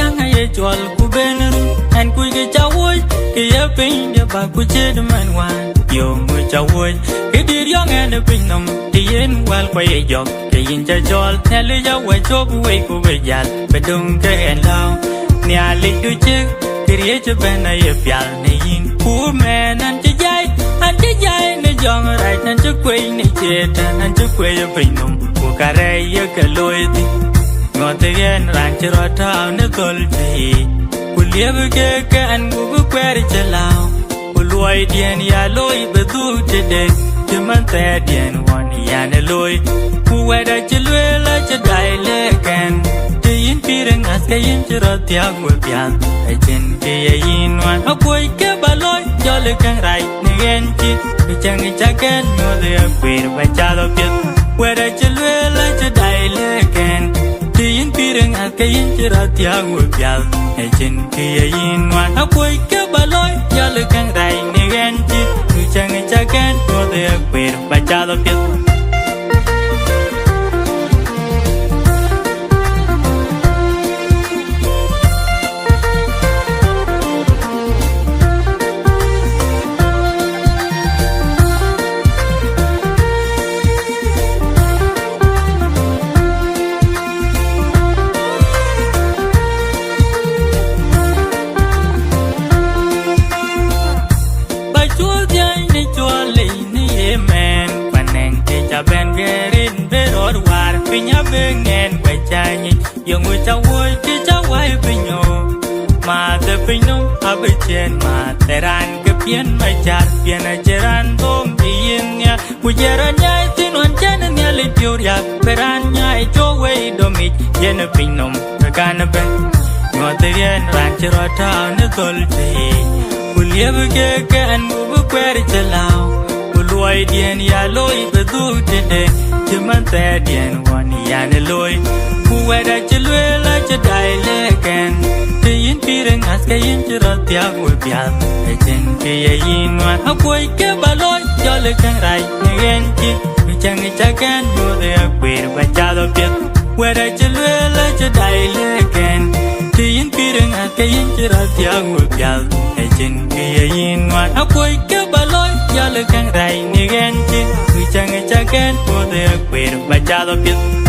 yang ay chol ku benru an ku ke chawoi ke ya pin de ba ku che de man wan yo mu chawoi ke dir yang an pin nom ti yen wal kwa ye jok ke yin cha chol ne le ya we chop we ku we yal be dung ke en lao ne ali du che ke ye che ben na ye pyal ne yin ku men an che jai ne jong rai nan che kwe ne che tan an che kwe ye pin nom ku ka re ye ke loi ti ngọt tiền ran chỉ rót thao nước cồn thì cùi liếp cái anh cũng quay đi chơi lao cùi lùi tiền ya lôi bê tu chơi đêm chỉ mang tay tiền hoàn ya nè lôi cùi quay đã chơi lùi lại chơi đại lệ can chỉ in pi rừng ngắt cái in chỉ rót theo cùi pian ai trên cái in hoàn áo cùi cái ba lôi cho lệ căng rai nè ghen chi bị chẳng cái chắc cái ngọt tiền quỳ và cha đâu biết quay đã chơi lùi lại chơi đại lệ can in pireng akayin chira tiang upial ai chen kia in wan akoi ke baloi ya le kang rai ne gen chi tu chang cha ken ko de per ba cha do pet ben gerin berod war pinya bengen bacanya yang ucap woi kita wai pinyo mata pinyo abechen materan kepian macar pian ajaran tom diinnya pujarannya tinuan jananya lipiuria perannya jowe domit jena pinom kana ben ngoterian ranchero town tolti kuliah ke an bu kweri celau lôi điền ya lôi bê tu chơi đêm chỉ mang tay điền hoàn ya nè lôi cu quay đã chơi lôi lại chơi đại lệ can thì in pi rừng ngắt cái in chỉ rót theo cùi pian ai trên cái in hoàn áo quay cái ba lôi cho lệ căng rai nè ghen chi bị chẳng cái cha can mua để quỳ và cha đâu biết quay đã chơi lôi lại chơi đại lệ can thì in pi rừng ngắt cái in chỉ rót theo cùi pian ai trên cái in hoàn áo quay cái ba lôi ya le kang rai ni gen chi tu chang cha ken po de quer ba cha do pit